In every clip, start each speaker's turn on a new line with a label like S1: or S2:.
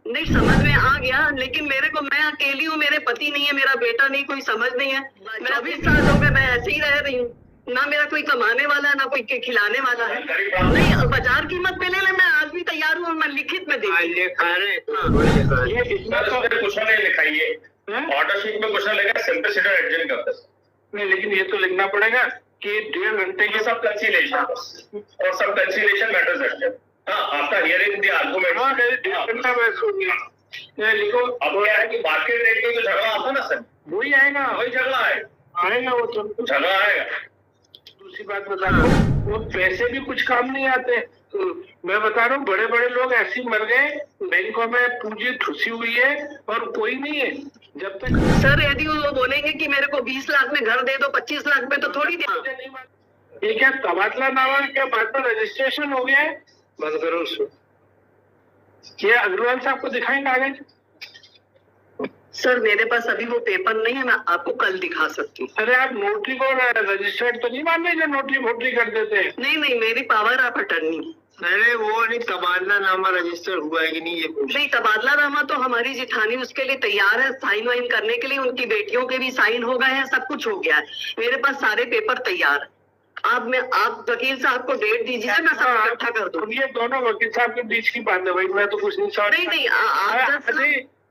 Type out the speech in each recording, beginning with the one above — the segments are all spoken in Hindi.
S1: नहीं समझ में आ गया, लेकिन मेरे को, मैं अकेली हूँ, मेरे पति नहीं है, मेरा बेटा नहीं, कोई समझ नहीं है। 24 साल हो गए मैं ऐसे ही रह रही हूँ, ना मेरा कोई कमाने वाला है, ना कोई खिलाने वाला है। नहीं, बाजार कीमत पे ले ले, मैं आज भी तैयार हूँ, मैं लिखित में दे
S2: ये खा रहे
S3: ये इसमें तो क्वेश्चन नहीं लिखाइए, ऑर्डर शीट में क्वेश्चन लिखा सिंपलिसिटी और एडजस्ट करते नहीं, लेकिन ये तो लिखना पड़ेगा कि 1.5 घंटे के सब कंसीलेशन और सब कंसीलेशन मैटर्स एडजस्ट। हाँ, आफ्टर हियरिंग द आर्गुमेंट, हाँ 1.5 घंटा बहस होगी। ये लिखो। अब क्या है कि मार्केट रेट में जो झगड़ा आता ना सर, वही आएगा, वही झगड़ा आएगा वो तो झगड़ा आएगा। दूसरी बात बता दो, वो पैसे भी कुछ काम नहीं आते। मैं बता रहा हूँ, बड़े बड़े लोग ऐसे मर गए, बैंकों में पूंजी ठुसी हुई है और कोई नहीं है। जब तक
S1: सर यदि वो बोलेंगे कि मेरे को 20 लाख में घर दे दो, 25 लाख में, तो थोड़ी दे।
S3: ये क्या तबादला नामा क्या बात पर रजिस्ट्रेशन हो गया है? बंद करो उसको। ये अग्रवाल साहब को दिखाएं कागज।
S1: सर मेरे पास अभी वो पेपर नहीं है, मैं आपको कल दिखा सकती हूँ।
S3: अरे आप नोटरी को रजिस्टर्ड तो नहीं मान रहे जो नोटरी वोटरी कर देते हैं?
S1: नहीं, मेरी पावर ऑफ अटर्नी।
S2: अरे वो नहीं, तबादला नामा रजिस्टर हुआ है कि नहीं ये पूछ।
S1: नहीं, तबादला नामा तो हमारी जेठानी उसके लिए तैयार है, साइन वाइन करने के लिए, उनकी बेटियों के भी साइन हो गए हैं, सब कुछ हो गया है, मेरे पास सारे पेपर तैयार है। आप वकील साहब को डेट दीजिए, मैं सब इकट्ठा कर दूँ।
S3: ये दोनों वकील साहब के बीच की बात है भाई, मैं तो कुछ नहीं।
S1: नहीं, आप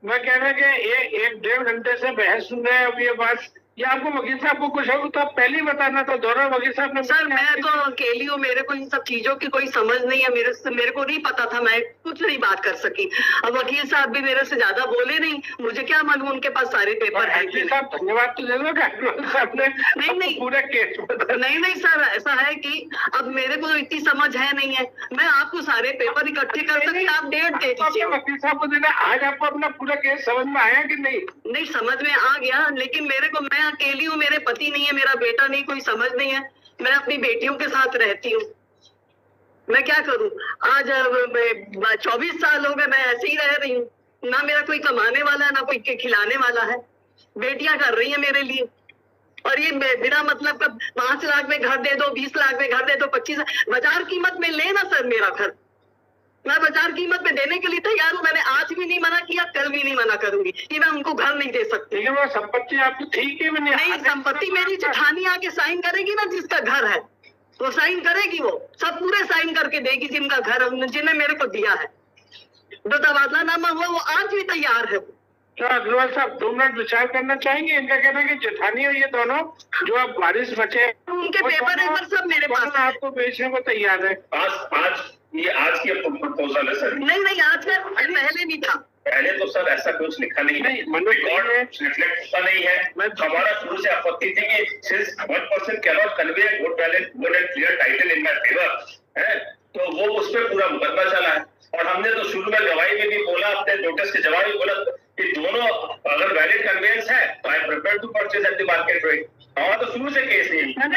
S3: मैं कह रहा कि ये 1.5 घंटे से बहस सुन रहे हैं। अब ये बात, ये आपको वकील साहब को कुछ हो तो आप पहले ही बताना था। दोनों वकील साहब ने।
S1: सर मैं तो अकेली हूँ, मेरे को इन सब चीजों की कोई समझ नहीं है, मेरे को नहीं पता था, मैं कुछ नहीं बात कर सकी। अब वकील साहब भी मेरे से ज्यादा बोले नहीं, मुझे क्या मालूम उनके पास सारे पेपर है।
S3: साहब धन्यवाद तो दे दो साहब ने।
S1: नहीं
S3: पूरा केस
S1: नहीं सर, ऐसा है कि अब मेरे को इतनी समझ है नहीं है, मैं आपको सारे पेपर इकट्ठे कर सकती, आप डेट दे दीजिए।
S3: वकील साहब को देना। आज आपको अपना पूरा केस समझ में आया कि नहीं?
S1: नहीं समझ में आ गया, लेकिन मेरे को, मैं अकेली हूँ, मेरे पति नहीं है, मेरा बेटा नहीं, कोई समझ नहीं है, मैं अपनी बेटियों के साथ रहती हूँ, मैं क्या करूँ। आज 24 साल हो गए मैं ऐसे ही रह रही हूँ, ना मेरा कोई कमाने वाला है, ना कोई खिलाने वाला है, बेटियां कर रही है मेरे लिए, और ये बिना मतलब का 5 लाख में घर दे दो, 20 लाख में घर दे दो, 25 बाजार कीमत में लेना सर मेरा घर, मैं बाजार कीमत में देने के लिए तैयार हूँ। मैंने आज भी नहीं मना किया, कल भी नहीं मना करूंगी कि मैं उनको घर नहीं दे सकती।
S3: लेकिन वो संपत्ति आपकी ठीक है
S1: नहीं, संपत्ति मेरी जेठानी आके साइन करेगी ना, जिसका घर है वो साइन करेगी, वो सब पूरे साइन करके देगी जिनका घर है, जिन्हें मेरे को दिया है। जो तबादला नामा हुआ वो आज भी तैयार है।
S3: क्या अग्रवाल साहब 2 मिनट विचार करना चाहेंगे? इनका कहना है कि जेठानी और ये दोनों जो आप बारिश बचे,
S1: उनके पेपर है सब मेरे पास,
S3: आपको बेचने को तैयार है। आज की प्रपोजल है सर।
S1: नहीं, आज का पहले नहीं था।
S3: पहले तो सर ऐसा कुछ लिखा नहीं है, रिफ्लेक्ट होता नहीं है। हमारा शुरू से आपत्ति थी कि since 1% cannot convey good and clear title in my favour है, तो वो उस पर पूरा मुकदमा चला है। और हमने तो शुरू में गवाही में भी बोला, अपने नोटिस के जवाब में बोला कि दोनों अगर वैलिड कन्वेंस है तो I prepare to purchase at the market rate. हमारा तो शुरू से केस नहीं,
S1: हम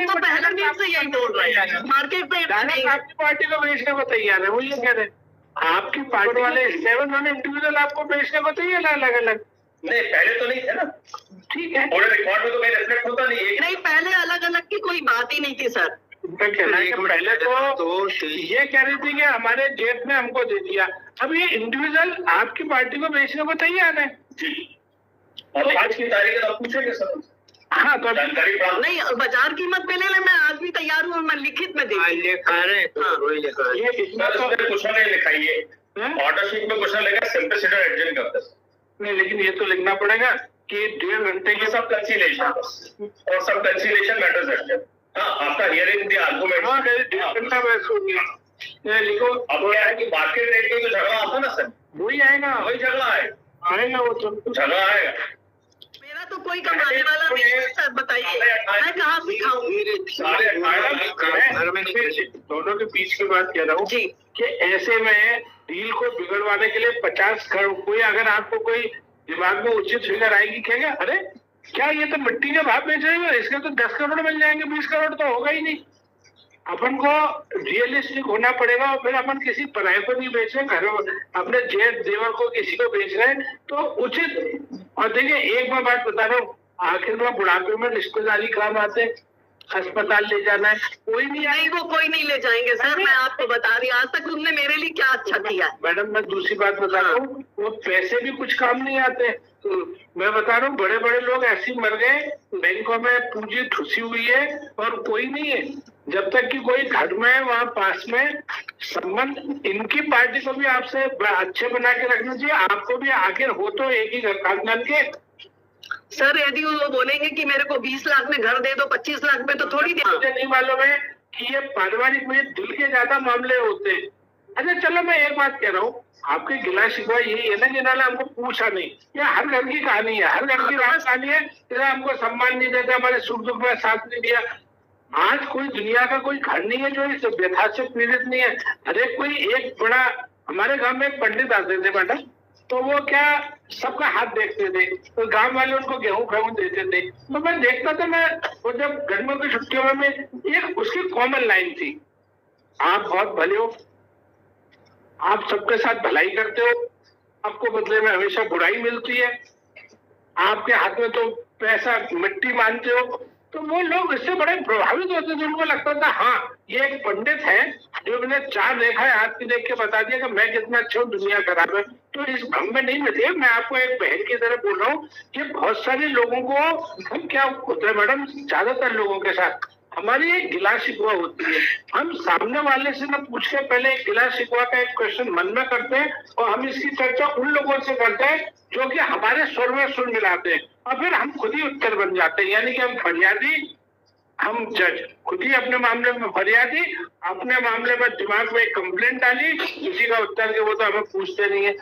S1: तो पहले दिन से यही बोल रहे हैं, मार्केट रेट
S3: आपकी पार्टी को बेचने को तैयार है, वो ये कह रहे हैं। आपकी पार्टी वाले 7 इंडिविजुअल आपको बेचने को तैयार है अलग अलग। नहीं, पहले तो नहीं थे ना। ठीक है, पूरे रिकॉर्ड में तो कहीं रिफ्लेक्ट होता नहीं,
S1: पहले अलग अलग की कोई बात ही नहीं थी सर।
S3: पहले तो ये कह रही थी कि हमारे जेठ में हमको दे दिया, अब ये इंडिविजुअल आपकी पार्टी को बेचने को तैयार है जी। और आज की तारीख आप पूछेंगे सर? हाँ, तो जानकारी
S1: नहीं, बाजार कीमत पे ले ले, मैं आज भी तैयार हूँ, मैं लिखित में दे।
S3: ये इसमें तो क्वेश्चन नहीं लिखाइए, ऑर्डर शीट में क्वेश्चन लिखा सिंपलिसिटी और एडजस्ट करते नहीं, लेकिन ये तो लिखना पड़ेगा कि 1.5 घंटे के सब कंसीलेशन और सब कंसीलेशन मैटर्स एडजस्ट। हाँ, आफ्टर हियरिंग द आर्गुमेंट, हाँ 1.5 घंटा बहस होगी। ये लिखो। अब क्या है कि मार्केट रेट में जो झगड़ा आता ना सर, वही आएगा, वही झगड़ा आएगा वो तो झगड़ा आएगा।
S1: मेरा तो कोई कमाने वाला नहीं है सर, बताइए मैं कहाँ से खाऊं?
S3: दोनों के बीच की बात कह रहा हूँ कि ऐसे में डील को बिगड़वाने के लिए 50 करोड़, कोई अगर आपको कोई दिमाग में उचित फिगर आएगी, कहेगा अरे क्या ये तो मिट्टी के भाव बेच रहे हो, इसके तो 10 करोड़ मिल जाएंगे, 20 करोड़ तो होगा ही नहीं। अपन को रियलिस्टिक होना पड़ेगा, और फिर अपन किसी पराये को नहीं बेच रहे, घर अपने जेठ देवर को किसी को बेच रहे हैं तो उचित। और देखिए एक मैं बात बता रहा हूँ, आखिर में बुढ़ापे में रिश्तेदारी काम आते,
S4: अस्पताल ले जाना है, कोई नहीं
S1: नहीं, वो कोई नहीं ले जाएंगे सर, मैं आपको बता रही हूँ, आज तक उनने मेरे लिए क्या अच्छा किया है।
S4: मैडम मैं दूसरी बात बता रहा हूँ, वो पैसे भी कुछ काम नहीं आते। तो मैं बता रहा हूँ, बड़े बड़े लोग ऐसे ही मर गए, बैंकों में पूंजी ठुसी हुई है और कोई नहीं है। जब तक कि कोई घर में वहाँ पास में संबंध, इनकी पार्टी को भी आपसे अच्छे बना के रखना चाहिए, आपको भी आखिर हो तो एक ही खानदान के।
S1: सर यदि वो बोलेंगे कि मेरे को 20 लाख में घर दे दो, 25 लाख में, तो थोड़ी दे।
S4: मुझे नहीं मालूम है कि ये पारिवारिक में दिल के ज्यादा मामले होते हैं। अच्छा चलो मैं एक बात कह रहा हूँ, आपके गिला शिकवा यही है ना कि इन्होंने हमको पूछा नहीं। ये हर घर की कहानी है, हर घर की कहानी है, इन्होंने हमको सम्मान नहीं देता, हमारे सुख दुख में साथ नहीं दिया। आज कोई दुनिया का कोई घर नहीं है जो इस व्यथा से पीड़ित नहीं है। अरे कोई एक बड़ा, हमारे गांव में एक पंडित आते थे मैडम, तो वो क्या सबका हाथ देखते थे, तो गांव वाले उनको गेहूं फेहूं देते थे। तो मैं देखता था, मैं वो जब गर्मियों की छुट्टियों में एक उसकी कॉमन लाइन थी, आप बहुत भले हो, आप सबके साथ भलाई करते हो, आपको बदले में हमेशा बुराई मिलती है, आपके हाथ में तो पैसा मिट्टी मानते हो। तो वो लोग इससे बड़े प्रभावित होते थे, उनको लगता था हाँ ये एक पंडित है जो मैंने चार देखा है, हाथ की देख के बता दिया कि मैं कितना अच्छा हूँ, दुनिया खराब है। तो इस भ्रम में नहीं मिले। मैं आपको एक बहन की तरह बोल रहा हूँ कि बहुत सारे लोगों को क्या होता है मैडम, ज्यादातर लोगों के साथ हमारी एक गिला शिकवा होती है। हम सामने वाले से न पूछ के पहले एक गिला शिकवा का एक क्वेश्चन मन में करते हैं और हम इसकी चर्चा उन लोगों से करते हैं जो कि हमारे स्वर में सुर मिलाते हैं, और फिर हम खुद ही उत्तर बन जाते हैं। यानी कि हम फरियादी, हम जज, खुद ही अपने मामले में फरियादी, अपने मामले में दिमाग में एक कंप्लेंट डाली, किसी का उत्तर के वो तो हमें पूछते नहीं है।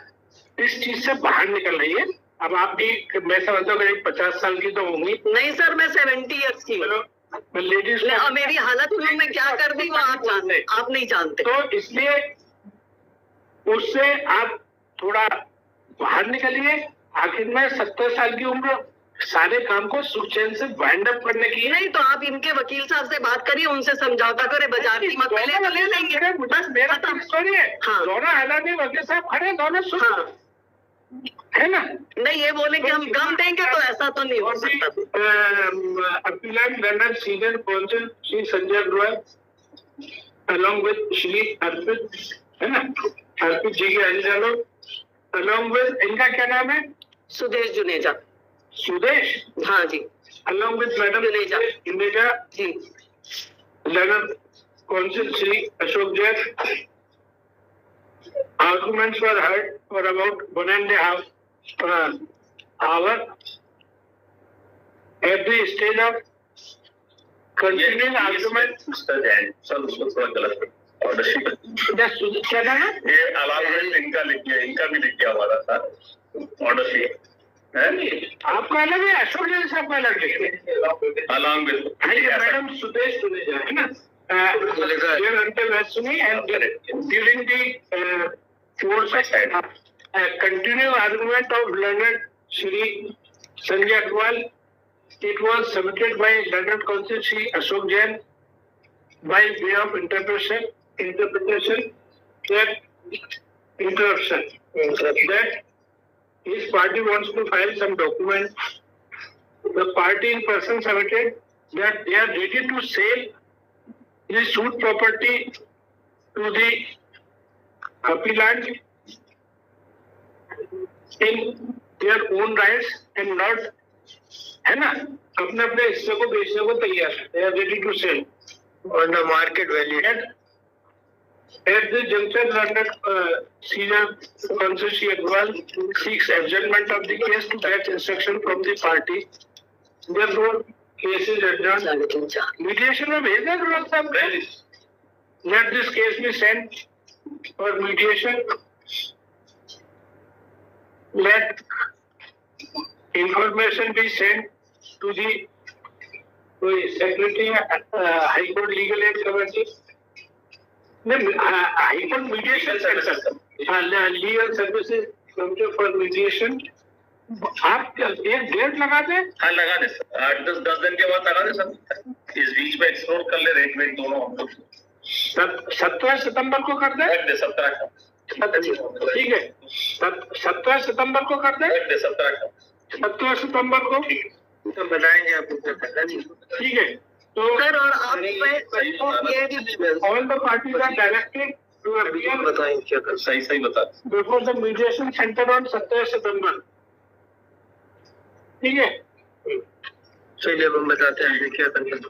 S4: इस चीज से बाहर निकल रही है। अब आप भी, मैं समझता हूँ करीब 50 साल की तो होंगी।
S1: नहीं सर, मैं 70 ईयर्स की हूँ।
S4: लेडीज
S1: और मेरी हालत उन्होंने क्या कर दी वो आप जानते, आप नहीं जानते।
S4: तो इसलिए उससे आप थोड़ा बाहर निकलिए। आखिर में 70 साल की उम्र सारे काम को सुचैन से वाइंड अप करने की है।
S1: नहीं तो आप इनके वकील साहब से बात करिए, उनसे समझौता करें, बाजार की मत ले तो ले लेंगे।
S4: बस मेरा स्टोरी है।
S1: हाँ।
S4: दोनों हालात वकील साहब खड़े, दोनों सुन,
S1: हाँ।
S4: है ना।
S1: नहीं ये बोले कि हम गम देंगे तो ऐसा तो नहीं हो सकता।
S4: Appellant general senior counsel Shri Sanjay Agarwal along with Shri Arpit, है ना, अर्पित जी के अनिजानो, along with इनका क्या नाम है,
S1: सुदेश जुनेजा।
S4: सुदेश,
S1: हाँ जी,
S4: along with madam Juneja
S1: ji.
S4: General counsel Shri Ashok Jain. Arguments were heard for about 1.5 hour. At the stage of continuing argument,
S3: mister Jain sir उसको थोड़ा गलत ऑर्डरशिप
S4: क्या नाम है?
S3: ये अलाउंसमेंट इनका लिख दिया, इनका भी लिख दिया हमारा सर ऑर्डरशिप है।
S4: आपका अलग है, अशोक जैन साहब का अलग है।
S3: Along with
S4: madam Sudesh Juneja, है ना, सुनी। And during the continuing argument of learned Shri Sanjay Agarwal, it was submitted by learned counsel Shri Ashok Jain by way of interpretation that that his party wants to file some document. The party in person submitted that they are ready to sell the suit property to the appellant in their own rights and not, है ना, अपने अपने हिस्से को बेचने को तैयार है। They are ready to sell on the market value. At the juncture, London senior counsel Shri Agarwal seeks adjournment of the case to get instruction from the party. Therefore, case is adjourned. Mediation में भेजा अग्रवाल साहब ने। Let this case be sent for mediation. Let information be sent to the Secretary High Court Legal Aid Committee. High Court Mediation Center, Legal Services Committee for Mediation. आप एक डेट लगा दे।
S3: हाँ लगा दे सर, 8-10 दिन के बाद लगा दे सर। इस बीच में एक्सप्लोर कर ले रेट वेट दोनों हम लोग।
S4: 17 सितंबर को कर दे।
S3: 17
S4: ठीक है, 17 सितंबर को कर दे। 17 सितंबर को तो बताएंगे आपको। ठीक है, तो
S1: सर और आप
S4: all the parties are directed to appear
S2: बताएं क्या कर
S3: सही सही बता।
S4: Before the mediation centre on 17 सितंबर। ठीक है,
S2: चलिए अब हम बताते हैं क्या करना है।